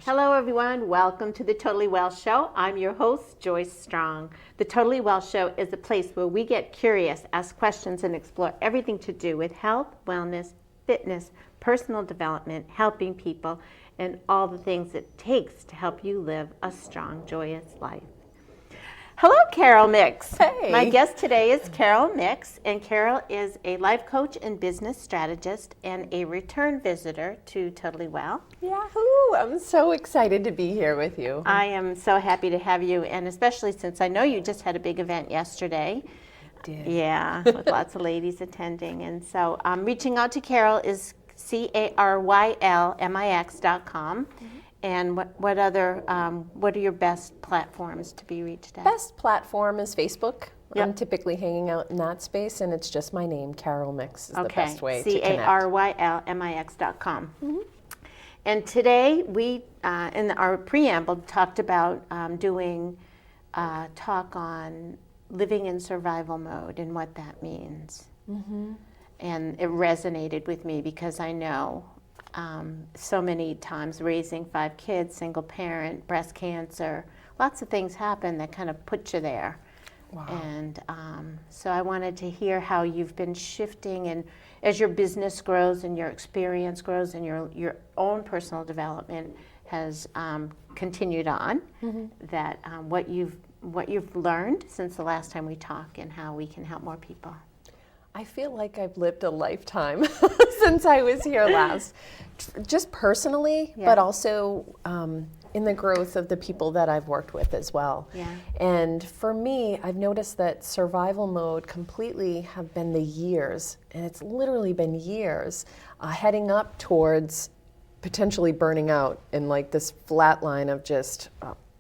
Hello, everyone. Welcome to the Totally Well Show. I'm your host, Joyce Strong. The Totally Well Show is a place where we get curious, ask questions, and explore everything to do with health, wellness, fitness, personal development, helping people, and all the things it takes to help you live a strong, joyous life. Hello, Caryl Mix. Hey. My guest today is Caryl Mix, and Caryl is a life coach and business strategist and a return visitor to Totally Well. Yahoo! I'm so excited to be here with you. I am so happy to have you, and especially since I know you just had a big event yesterday. Did. Yeah, with lots of ladies attending. And so reaching out to Caryl is CARYLMIX.com. And what are your best platforms to be reached at? Best platform is Facebook. Yep. I'm typically hanging out in that space, and it's just my name, Caryl Mix, is the best way to connect. CARYLMIX.com. Mm-hmm. And today we, in our preamble, talked about doing a talk on living in survival mode and what that means. Mm-hmm. And it resonated with me because I know so many times raising 5 kids, single parent, breast cancer, lots of things happen that kind of put you there. Wow. And so I wanted to hear how you've been shifting, and as your business grows and your experience grows and your own personal development has continued on, mm-hmm. that what you've learned since the last time we talked and how we can help more people. I feel like I've lived a lifetime since I was here last, just personally, Yeah. but also in the growth of the people that I've worked with as well. Yeah. And for me, I've noticed that survival mode completely have been the years, and it's literally been years, heading up towards potentially burning out in like this flat line of just,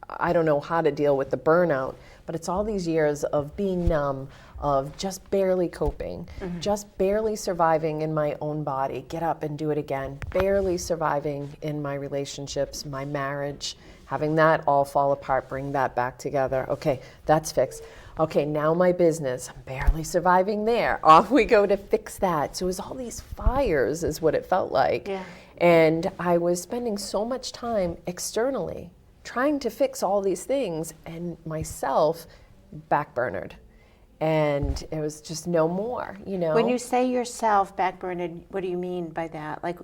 I don't know how to deal with the burnout, but it's all these years of being numb, of just barely coping, mm-hmm. just barely surviving in my own body, get up and do it again, barely surviving in my relationships, my marriage, having that all fall apart, bring that back together. Okay, that's fixed. Okay, now my business, I'm barely surviving there. Off we go to fix that. So it was all these fires is what it felt like. Yeah. And I was spending so much time externally trying to fix all these things, and myself backburnered. And it was just no more, you know. When you say yourself backburned, what do you mean by that? Like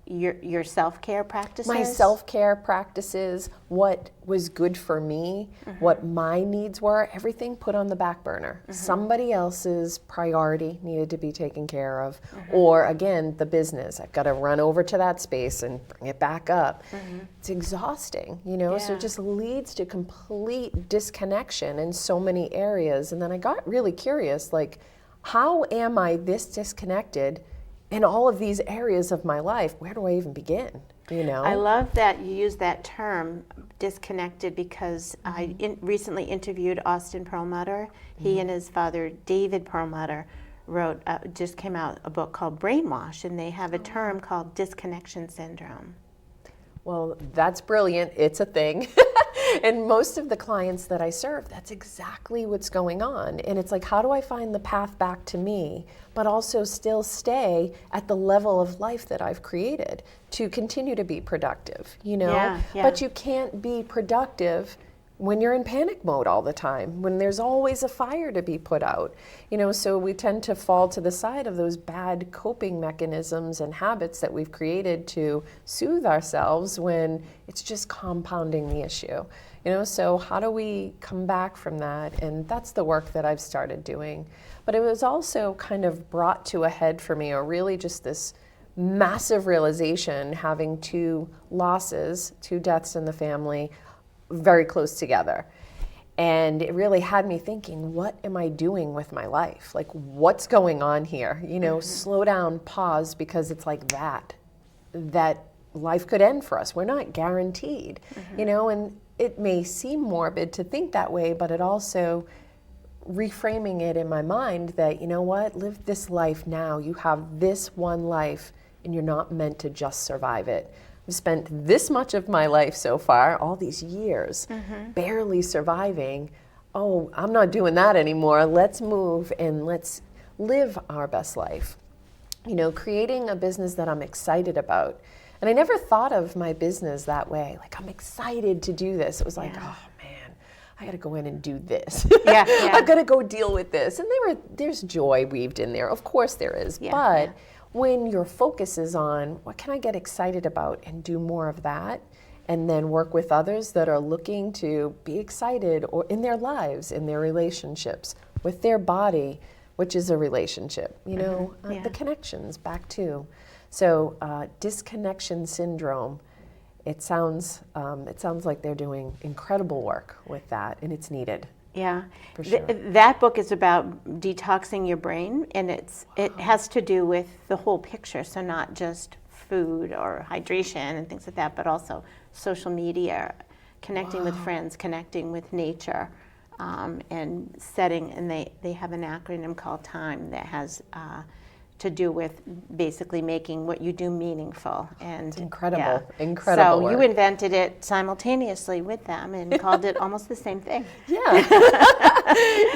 your self-care practices? My self-care practices, what was good for me, mm-hmm. what my needs were, everything put on the back burner. Mm-hmm. Somebody else's priority needed to be taken care of. Mm-hmm. Or again, the business. I've got to run over to that space and bring it back up. Mm-hmm. It's exhausting, you know, so it just leads to complete disconnection in so many areas. And then I got really curious, like, how am I this disconnected in all of these areas of my life? Where do I even begin? You know? I love that you use that term, disconnected, because I recently interviewed Austin Perlmutter. He and his father, David Perlmutter, just came out a book called Brainwash, and they have a term called disconnection syndrome. Well, that's brilliant. It's a thing. And most of the clients that I serve, that's exactly what's going on. And it's like, how do I find the path back to me, but also still stay at the level of life that I've created to continue to be productive, you know? Yeah. But you can't be productive when you're in panic mode all the time, when there's always a fire to be put out, you know, so we tend to fall to the side of those bad coping mechanisms and habits that we've created to soothe ourselves when it's just compounding the issue, you know, so how do we come back from that? And that's the work that I've started doing. But it was also kind of brought to a head for me, or really just this massive realization, having 2 losses, 2 deaths in the family, very close together. And it really had me thinking, what am I doing with my life? Like, what's going on here? You know, slow down, pause, because it's like that life could end for us. We're not guaranteed, you know, and it may seem morbid to think that way, but it also reframing it in my mind that, you know what, live this life now. You have this one life, and you're not meant to just survive it. I've spent this much of my life so far, all these years, barely surviving. Oh, I'm not doing that anymore. Let's move and let's live our best life. You know, creating a business that I'm excited about. And I never thought of my business that way. Like, I'm excited to do this. It was like, oh man, I got to go in and do this. Yeah, I've got to go deal with this. And there's joy weaved in there. Of course there is. But when your focus is on what can I get excited about and do more of that, and then work with others that are looking to be excited or in their lives, in their relationships, with their body, which is a relationship, you know, the connections back to. So disconnection syndrome, it sounds like they're doing incredible work with that, and it's needed. Yeah, for sure. That book is about detoxing your brain, and it has to do with the whole picture. So not just food or hydration and things like that, but also social media, connecting with friends, connecting with nature, and setting. And they have an acronym called TIME that has to do with basically making what you do meaningful. And it's incredible, yeah. incredible. So work. you invented it simultaneously with them and called it almost the same thing. Yeah.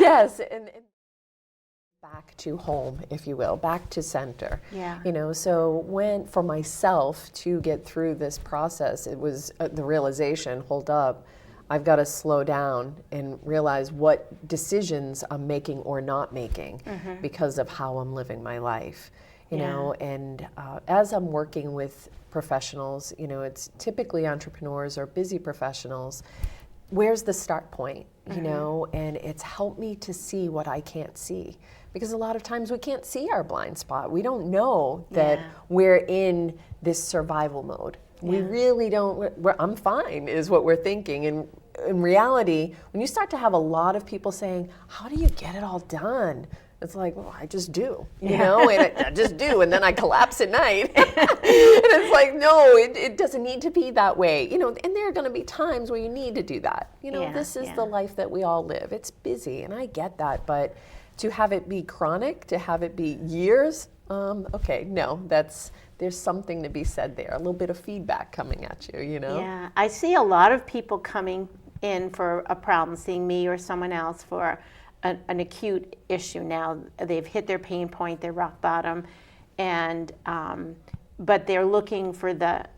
Yes. And back to home, if you will, back to center. Yeah. You know, so for myself to get through this process, it was the realization, hold up, I've got to slow down and realize what decisions I'm making or not making because of how I'm living my life. You know, and as I'm working with professionals, you know, it's typically entrepreneurs or busy professionals, where's the start point, you know, and it's helped me to see what I can't see. Because a lot of times we can't see our blind spot. We don't know that we're in this survival mode. We really don't, I'm fine is what we're thinking. And in reality, when you start to have a lot of people saying, how do you get it all done? It's like, well, I just do, you know, and I just do, and then I collapse at night. And it's like, no, it doesn't need to be that way, you know, and there are going to be times where you need to do that. You know, this is the life that we all live. It's busy, and I get that, but to have it be chronic, to have it be years, okay, no, there's something to be said there, a little bit of feedback coming at you, you know? Yeah, I see a lot of people coming in for a problem, seeing me or someone else for an acute issue now. They've hit their pain point, their rock bottom, and but they're looking for the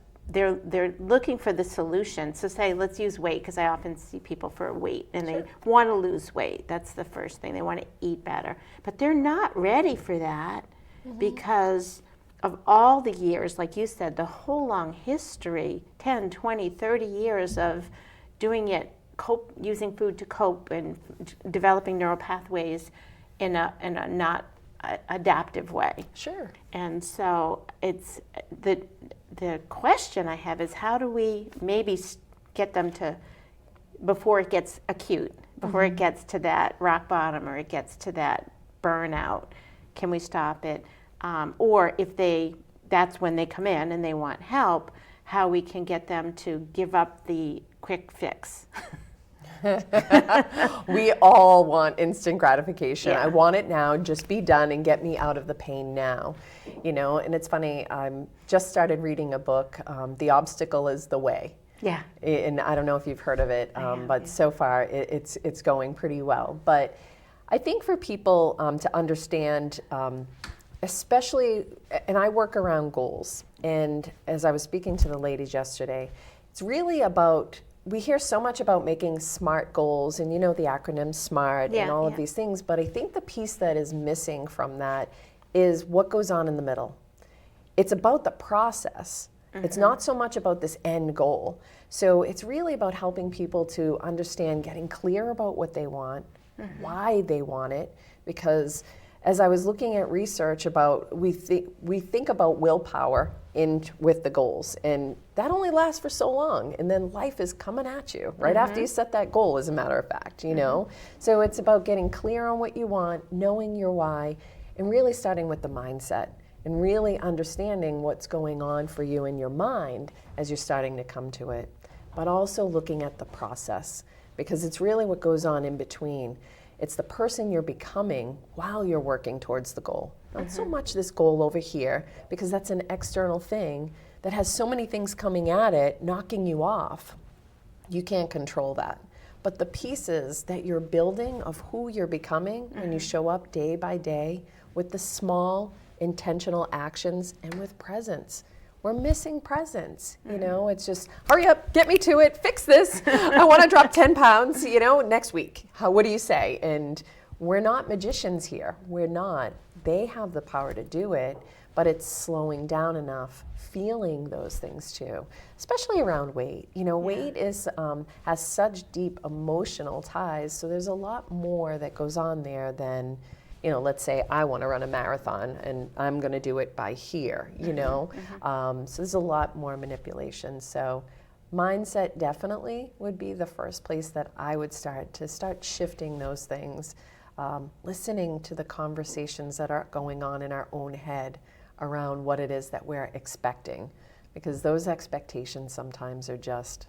solution. So say, let's use weight, because I often see people for weight, and they want to lose weight. That's the first thing. They want to eat better. But they're not ready for that because of all the years, like you said, the whole long history, 10, 20, 30 years of doing it, using food to cope and developing neural pathways in a not adaptive way. Sure. And so it's the question I have is, how do we maybe get them to, before it gets acute, before it gets to that rock bottom or it gets to that burnout, can we stop it? Or if that's when they come in and they want help, how we can get them to give up the quick fix. We all want instant gratification. Yeah. I want it now, just be done and get me out of the pain now. You know, and it's funny, I'm just started reading a book, The Obstacle is the Way. Yeah. And I don't know if you've heard of it, but so far it's going pretty well. But I think for people to understand, especially, and I work around goals, and as I was speaking to the ladies yesterday, it's really about, we hear so much about making SMART goals, and you know the acronym SMART and all of these things, but I think the piece that is missing from that is what goes on in the middle. It's about the process. It's not so much about this end goal. So it's really about helping people to understand, getting clear about what they want, why they want it, because as I was looking at research about, we think about willpower with the goals, and that only lasts for so long, and then life is coming at you right after you set that goal, as a matter of fact, you know? So it's about getting clear on what you want, knowing your why, and really starting with the mindset, and really understanding what's going on for you in your mind as you're starting to come to it, but also looking at the process, because it's really what goes on in between. It's the person you're becoming while you're working towards the goal. Not so much this goal over here, because that's an external thing that has so many things coming at it, knocking you off. You can't control that. But the pieces that you're building of who you're becoming when you show up day by day with the small intentional actions and with presence, we're missing presence. You know, it's just, hurry up, get me to it, fix this. I want to drop 10 pounds, next week. What do you say? And we're not magicians here. We're not. They have the power to do it, but it's slowing down enough, feeling those things too, especially around weight. Weight has such deep emotional ties, so there's a lot more that goes on there than, let's say I want to run a marathon and I'm going to do it by here, so there's a lot more manipulation. So mindset definitely would be the first place that I would start shifting those things, listening to the conversations that are going on in our own head around what it is that we're expecting, because those expectations sometimes are just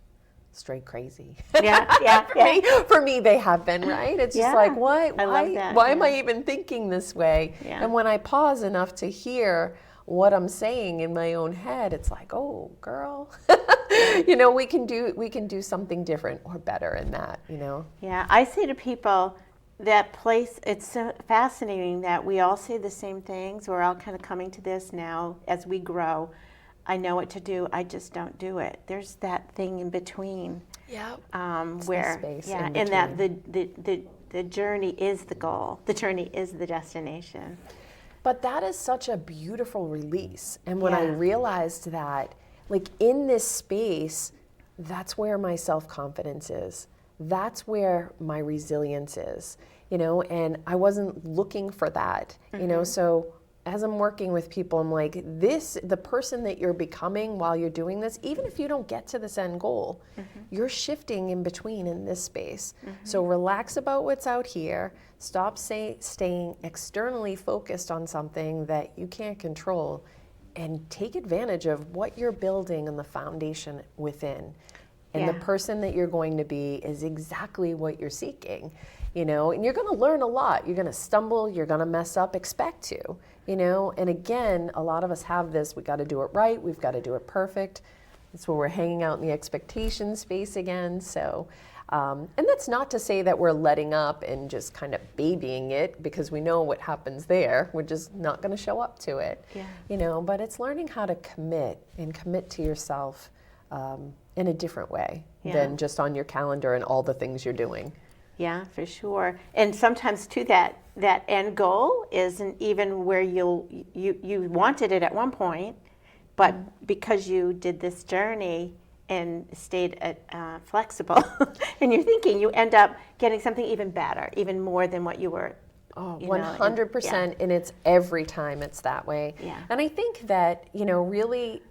straight crazy. For me, they have been, right? It's just like, why am I even thinking this way? And when I pause enough to hear what I'm saying in my own head, it's like, oh, girl, we can do something different or better in that. Yeah, I say to people, that place, it's so fascinating that we all say the same things. We're all kind of coming to this now as we grow. I know what to do, I just don't do it. There's that thing in between. Yeah. Where, and that the journey is the goal. The journey is the destination. But that is such a beautiful release. And when I realized that, like in this space, that's where my self-confidence is. That's where my resilience is, and I wasn't looking for that, so as I'm working with people, I'm like, the person that you're becoming while you're doing this, even if you don't get to this end goal, you're shifting in between in this space. So relax about what's out here, stop staying externally focused on something that you can't control, and take advantage of what you're building and the foundation within. And the person that you're going to be is exactly what you're seeking, and you're going to learn a lot. You're going to stumble, you're going to mess up, expect to, and again, a lot of us have this, we got to do it right, we've got to do it perfect. That's where we're hanging out in the expectation space again. So, and that's not to say that we're letting up and just kind of babying it, because we know what happens there. We're just not going to show up to it, but it's learning how to commit to yourself in a different way than just on your calendar and all the things you're doing. Yeah, for sure. And sometimes too, that end goal isn't even where you wanted it at one point, but because you did this journey and stayed flexible and you're thinking, you end up getting something even better, even more than what you were. 100%, and it's every time it's that way. And I think that, really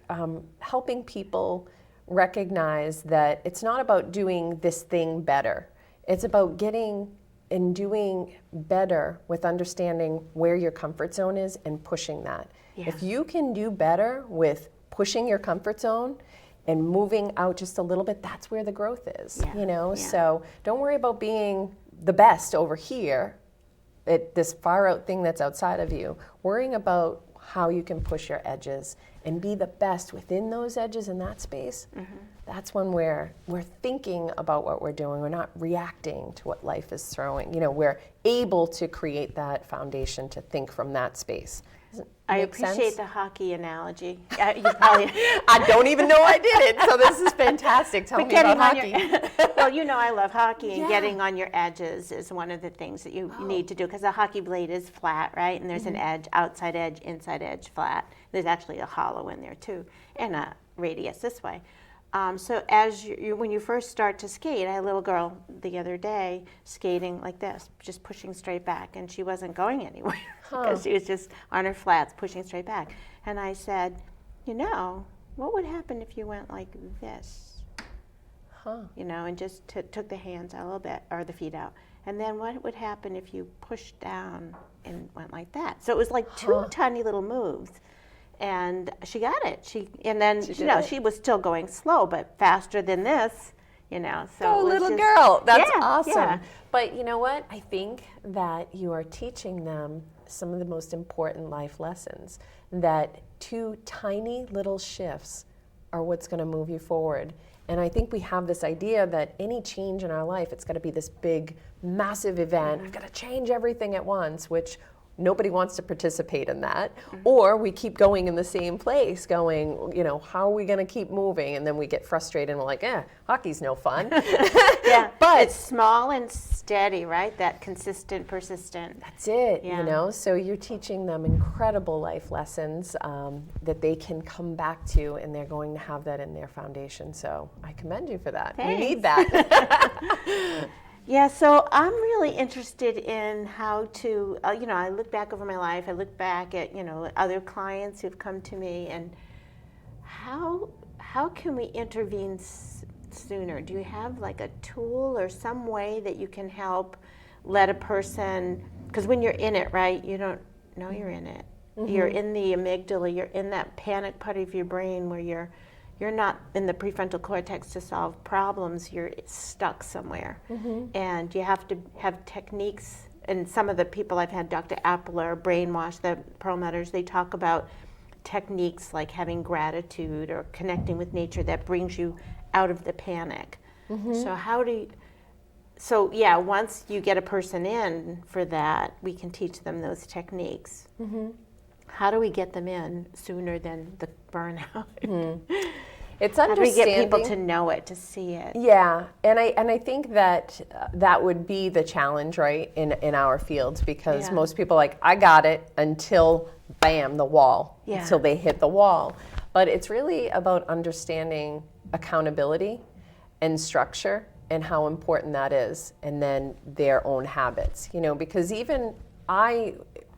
helping people recognize that it's not about doing this thing better. It's about getting and doing better with understanding where your comfort zone is and pushing that. If you can do better with pushing your comfort zone and moving out just a little bit, that's where the growth is, So don't worry about being the best over here at this far out thing that's outside of you. Worrying about how you can push your edges and be the best within those edges in that space. That's when we're thinking about what we're doing. We're not reacting to what life is throwing. We're able to create that foundation to think from that space. I appreciate the hockey analogy. You probably I don't even know I did it, so this is fantastic. Tell me about hockey. Well, I love hockey, and getting on your edges is one of the things that you need to do, because the hockey blade is flat, right? And there's an edge, outside edge, inside edge, flat. There's actually a hollow in there too, and a radius this way. So as when you first start to skate, I had a little girl the other day skating like this, just pushing straight back, and she wasn't going anywhere because she was just on her flats pushing straight back. And I said, what would happen if you went like this? And just took the hands out a little bit, or the feet out. And then what would happen if you pushed down and went like that? So it was like two tiny little moves. And she got it. She was still going slow, but faster than this, So oh, little girl, that's awesome. Yeah. But you know what? I think that you are teaching them some of the most important life lessons. That 2 tiny little shifts are what's going to move you forward. And I think we have this idea that any change in our life, it's got to be this big, massive event. I've got to change everything at once, which Nobody wants to participate in that. Or we keep going in the same place, going, you know, how are we going to keep moving? And then we get frustrated and we're like, hockey's no fun. Yeah, but it's small and steady, right? That consistent, persistent. that's it, Yeah. you know? So you're teaching them incredible life lessons that they can come back to, and they're going to have that in their foundation. So I commend you for that. Thanks. You need that. Yeah, so I'm really interested in how to, you know, I look back over my life, I look back at, you know, other clients who've come to me, and how can we intervene sooner? Do you have like a tool or some way that you can help let a person, because when you're in it, right, you don't know you're in it. You're in the amygdala, you're in that panic part of your brain where you're not in the prefrontal cortex to solve problems, you're stuck somewhere. And you have to have techniques, and some of the people I've had, Dr. Appler, Brainwash, the Perlmutters, they talk about techniques like having gratitude or connecting with nature that brings you out of the panic. So yeah, once you get a person in for that, we can teach them those techniques. How do we get them in sooner than the burnout? It's How do we get understanding. people to know it, to see it? Yeah, and I think that that would be the challenge, right, in our fields, because Yeah. most people are like, I got it, until bam, the wall, Yeah. until they hit the wall. But it's really about understanding accountability and structure and how important that is, and then their own habits, you know, because even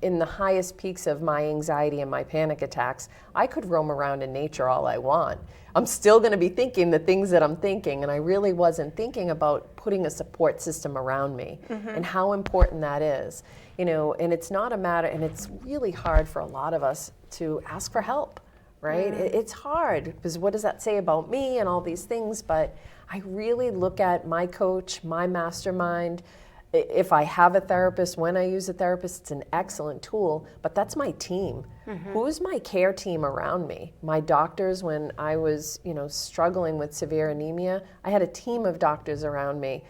in the highest peaks of my anxiety and my panic attacks, I could roam around in nature all I want. I'm still going to be thinking the things that I'm thinking, and I really wasn't thinking about putting a support system around me and how important that is. You know, and it's not a matter, and it's really hard for a lot of us to ask for help, right? It's hard, because what does that say about me and all these things? But I really look at my coach, my mastermind. If I have a therapist, when I use a therapist, it's an excellent tool, but that's my team. Who's my care team around me? My doctors, when I was, you know, struggling with severe anemia, I had a team of doctors around me.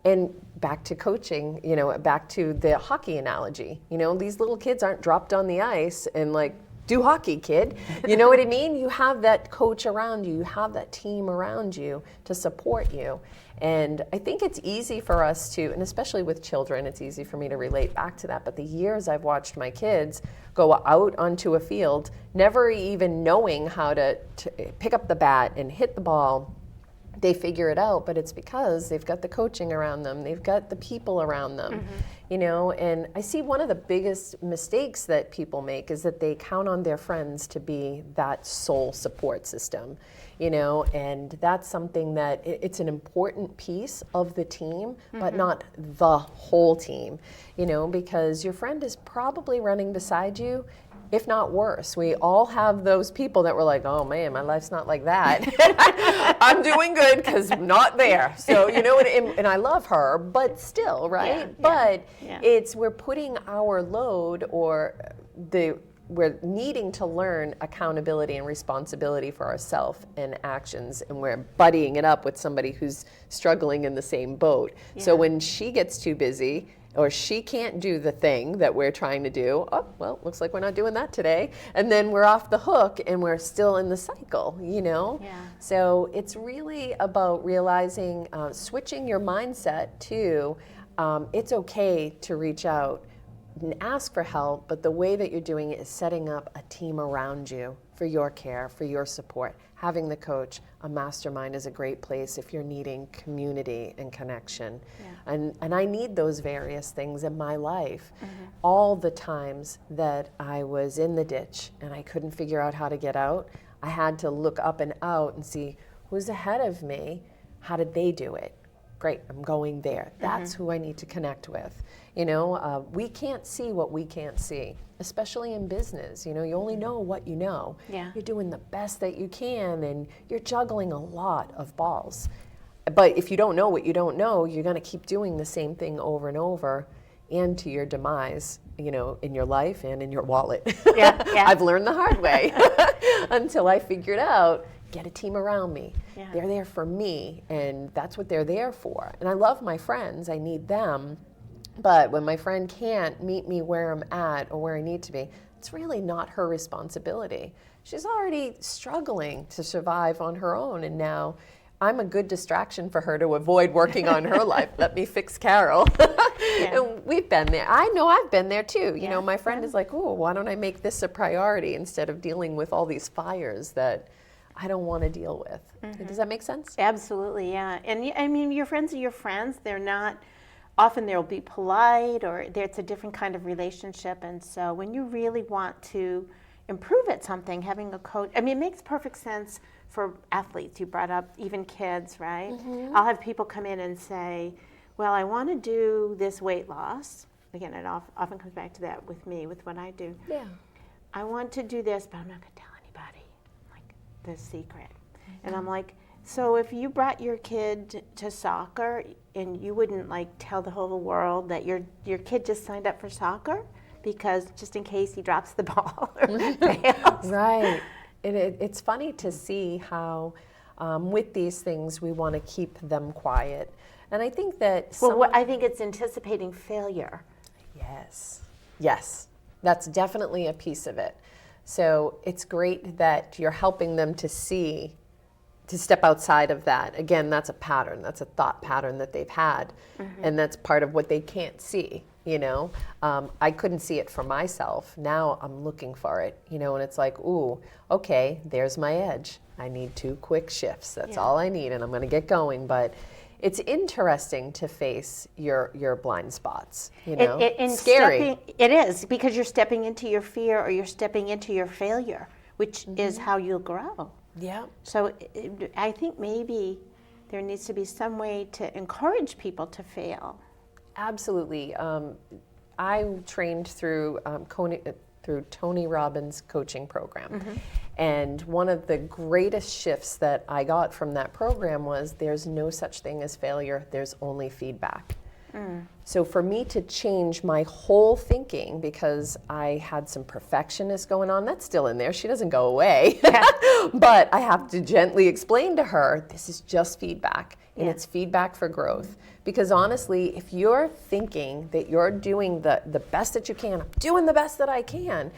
And back to coaching, you know, back to the hockey analogy, you know, these little kids aren't dropped on the ice and like, do hockey, kid. You know what I mean? You have that coach around you. You have that team around you to support you. And I think it's easy for us to, and especially with children, it's easy for me to relate back to that. But the years I've watched my kids go out onto a field, never even knowing how to pick up the bat and hit the ball, they figure it out, but it's because they've got the coaching around them, they've got the people around them, you know. And I see one of the biggest mistakes that people make is that they count on their friends to be that sole support system, you know. And that's something that it's an important piece of the team, but not the whole team, you know, because your friend is probably running beside you, if not worse. We all have those people that were like, oh man, my life's not like that. I'm doing good because I'm not there. So, you know, and I love her, but still, right? But we're putting our load, or we're needing to learn accountability and responsibility for ourselves and actions, and we're buddying it up with somebody who's struggling in the same boat. So when she gets too busy, or she can't do the thing that we're trying to do, oh, well, looks like we're not doing that today. And then we're off the hook and we're still in the cycle, you know? Yeah. So it's really about realizing, switching your mindset to, it's okay to reach out and ask for help, but the way that you're doing it is setting up a team around you for your care, for your support. Having the coach, a mastermind is a great place if you're needing community and connection. And I need those various things in my life. All the times that I was in the ditch and I couldn't figure out how to get out, I had to look up and out and see who's ahead of me, how did they do it? Great, I'm going there. That's who I need to connect with. You know, we can't see what we can't see, especially in business. You know, you only know what you know. Yeah. You're doing the best that you can, and you're juggling a lot of balls. But if you don't know what you don't know, you're going to keep doing the same thing over and over, and to your demise, you know, in your life and in your wallet. Yeah. I've learned the hard way until I figured out, get a team around me. They're there for me, and that's what they're there for. And I love my friends. I need them. But when my friend can't meet me where I'm at or where I need to be, it's really not her responsibility. She's already struggling to survive on her own, and now I'm a good distraction for her to avoid working on her life. Let me fix Caryl. And we've been there. I know I've been there too. You know, my friend is like, oh, why don't I make this a priority instead of dealing with all these fires that I don't want to deal with. Does that make sense? Absolutely, yeah. And I mean, your friends are your friends. They're not, often they'll be polite, or it's a different kind of relationship. And so when you really want to improve at something, having a coach, I mean, it makes perfect sense for athletes. You brought up even kids, right? I'll have people come in and say, well, I want to do this weight loss. Again, it often comes back to that with me, with what I do. Yeah. I want to do this, but I'm not going to tell anybody, like, the secret. And I'm like, so if you brought your kid to soccer and you wouldn't, like, tell the whole world that your kid just signed up for soccer because just in case he drops the ball or fails. Right. It's funny to see how with these things we want to keep them quiet. And I think that I think it's anticipating failure. Yes, that's definitely a piece of it. So it's great that you're helping them to see, to step outside of that. Again, that's a pattern, that's a thought pattern that they've had, and that's part of what they can't see, you know. I couldn't see it for myself. Now I'm looking for it, you know, and it's like, ooh, okay, there's my edge. I need 2 quick shifts. That's all I need, and I'm going to get going. But it's interesting to face your blind spots, you know. It's scary. It is, because you're stepping into your fear or you're stepping into your failure, which is how you'll grow. Yeah. So I think maybe there needs to be some way to encourage people to fail. Absolutely. I trained through Tony Robbins' coaching program. And one of the greatest shifts that I got from that program was there's no such thing as failure, there's only feedback. So for me to change my whole thinking, because I had some perfectionist going on, that's still in there, she doesn't go away. But I have to gently explain to her, this is just feedback, and it's feedback for growth. Because honestly, if you're thinking that you're doing the best that you can, I'm doing the best that I can,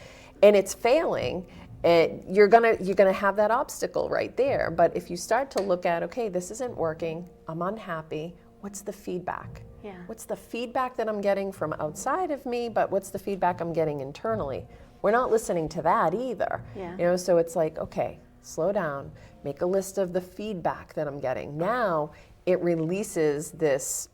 and it's failing, you're gonna have that obstacle right there. But if you start to look at, okay, this isn't working, I'm unhappy, what's the feedback? What's the feedback that I'm getting from outside of me, but what's the feedback I'm getting internally? We're not listening to that either. You know, so it's like, okay, slow down, make a list of the feedback that I'm getting. Now it releases this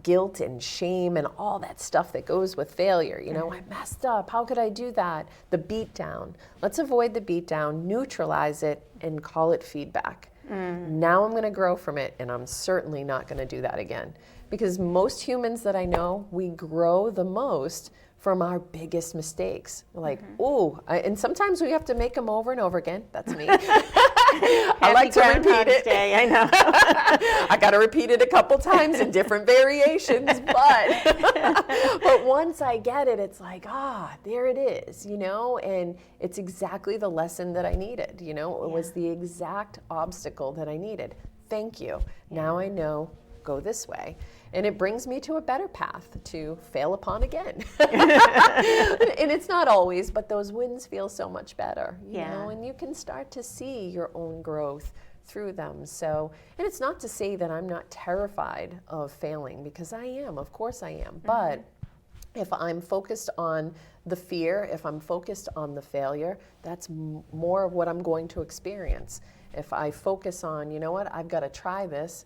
guilt and shame and all that stuff that goes with failure. You know, I messed up. How could I do that? The beat down. Let's avoid the beat down, neutralize it, and call it feedback. Now I'm going to grow from it, and I'm certainly not going to do that again. Because most humans that I know, we grow the most from our biggest mistakes. We're like, ooh, and sometimes we have to make them over and over again. That's me. I like to repeat it. Day, I know. I got to repeat it a couple times in different variations, but once I get it, it's like, there it is, you know, and it's exactly the lesson that I needed, you know. It was the exact obstacle that I needed. Thank you. Now I know, go this way. And it brings me to a better path to fail upon again. And it's not always, but those wins feel so much better, you know, and you can start to see your own growth through them. So, and it's not to say that I'm not terrified of failing, because I am, of course I am. But if I'm focused on the fear, if I'm focused on the failure, that's more of what I'm going to experience. If I focus on, you know what, I've got to try this.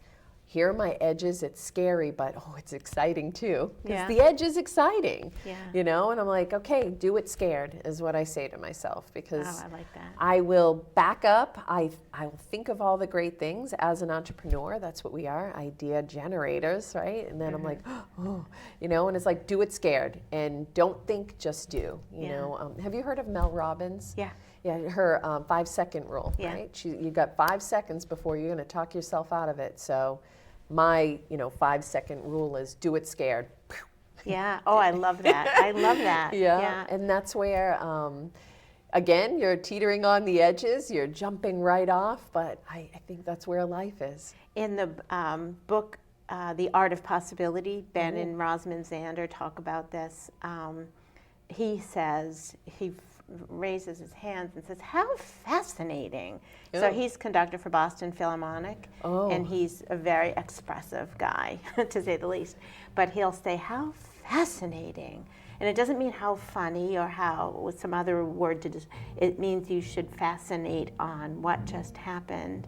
Here are my edges, it's scary, but it's exciting too. Because the edge is exciting, you know? And I'm like, okay, do it scared, is what I say to myself. Because I like that. I will back up, I will think of all the great things. As an entrepreneur, that's what we are, idea generators, right? And then I'm like, you know, and it's like, do it scared. And don't think, just do, you know? Have you heard of Mel Robbins? Yeah, her 5-second rule, right? You got 5 seconds before you're going to talk yourself out of it. So my, 5-second rule is do it scared. Yeah. Oh, I love that. I love that. Yeah. And that's where, again, you're teetering on the edges. You're jumping right off. But I think that's where life is. In the book The Art of Possibility. Ben and Rosamund Zander talk about this. He says, raises his hands and says, how fascinating. Oh. So he's conductor for Boston Philharmonic, Oh. and he's a very expressive guy, to say the least. But he'll say, how fascinating. And it doesn't mean how funny or how, with some other word to it means you should fascinate on what just happened.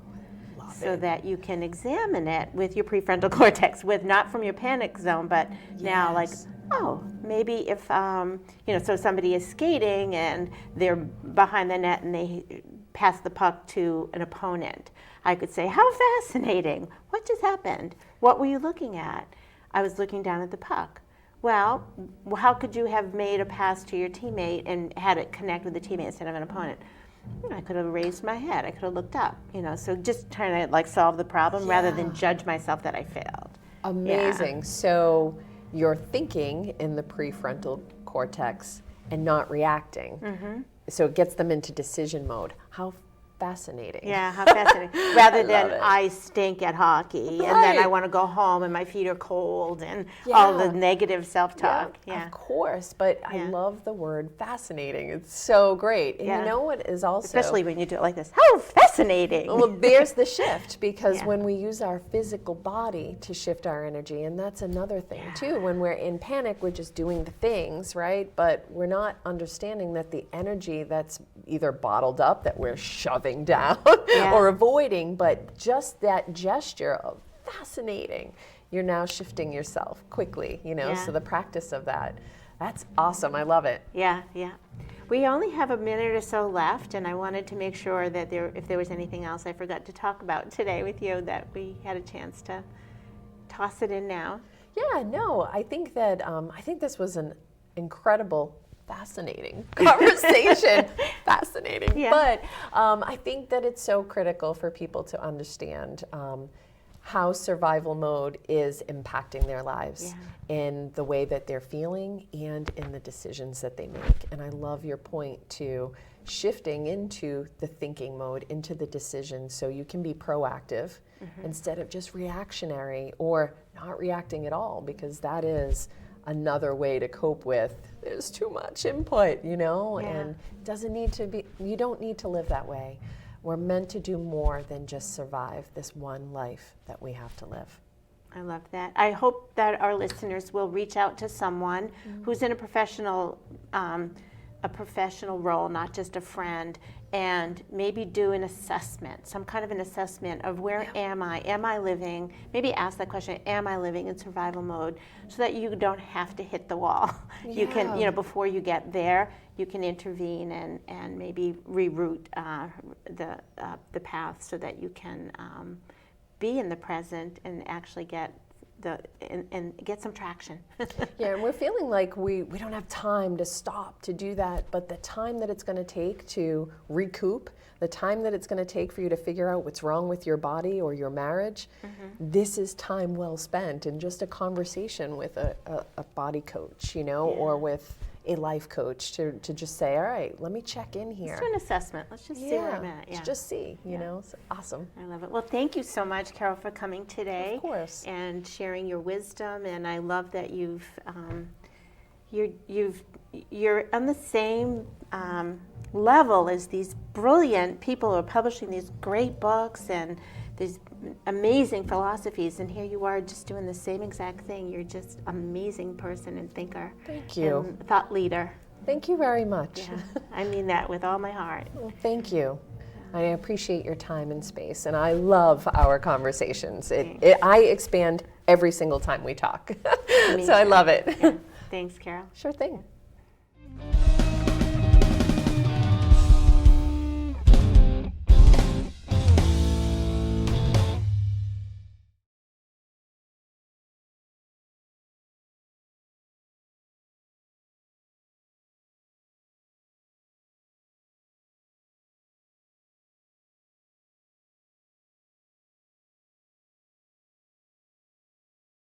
So that you can examine it with your prefrontal cortex, with not from your panic zone, but now like, oh, maybe if, so somebody is skating and they're behind the net and they pass the puck to an opponent. I could say, how fascinating. What just happened? What were you looking at? I was looking down at the puck. Well, how could you have made a pass to your teammate and had it connect with the teammate instead of an opponent? I could have raised my head. I could have looked up. So just trying to solve the problem rather than judge myself that I failed. Amazing. Yeah. So you're thinking in the prefrontal cortex and not reacting. Mm-hmm. So it gets them into decision mode. How fascinating. Yeah, how fascinating. Rather than it. I stink at hockey and then I want to go home and my feet are cold and all the negative self-talk. Yeah, of course. But I love the word fascinating. It's so great. And you know what is also... Especially when you do it like this. How fascinating. Well, there's the shift because when we use our physical body to shift our energy, and that's another thing too. When we're in panic, we're just doing the things, right? But we're not understanding that the energy that's either bottled up that we're shoving down or avoiding, but just that gesture of fascinating, you're now shifting yourself quickly, so the practice of that's awesome. I love it. Yeah. We only have a minute or so left, and I wanted to make sure that if there was anything else I forgot to talk about today with you, that we had a chance to toss it in now. Yeah, no, I think that I think this was an incredible, fascinating conversation. Fascinating. Yeah. But I think that it's so critical for people to understand how survival mode is impacting their lives in the way that they're feeling and in the decisions that they make. And I love your point to shifting into the thinking mode, into the decision, so you can be proactive instead of just reactionary or not reacting at all, because that is another way to cope with there's too much input, and it doesn't need to be, you don't need to live that way. We're meant to do more than just survive this one life that we have to live. I love that. I hope that our listeners will reach out to someone who's in a professional role, not just a friend, and maybe do an assessment, some kind of an assessment of where am I? Am I living? Maybe ask that question, am I living in survival mode? So that you don't have to hit the wall. You can, before you get there, you can intervene and maybe reroute the path so that you can be in the present and actually get and get some traction. Yeah, and we're feeling like we don't have time to stop to do that, but the time that it's going to take to recoup, the time that it's going to take for you to figure out what's wrong with your body or your marriage, this is time well spent in just a conversation with a body coach, or with a life coach to just say, all right, let me check in here. Let's do an assessment. Let's just see where I'm at. Let's just see, It's awesome. I love it. Well, thank you so much, Caryl, for coming today. Of course. And sharing your wisdom. And I love that you're on the same level as these brilliant people who are publishing these great books and these amazing philosophies, and here you are just doing the same exact thing. You're just an amazing person and thinker. Thank you. And thought leader. Thank you very much. Yeah, I mean that with all my heart. Well, thank you. I appreciate your time and space, and I love our conversations. I expand every single time we talk. So I love it. Yeah. Thanks, Caryl. Sure thing.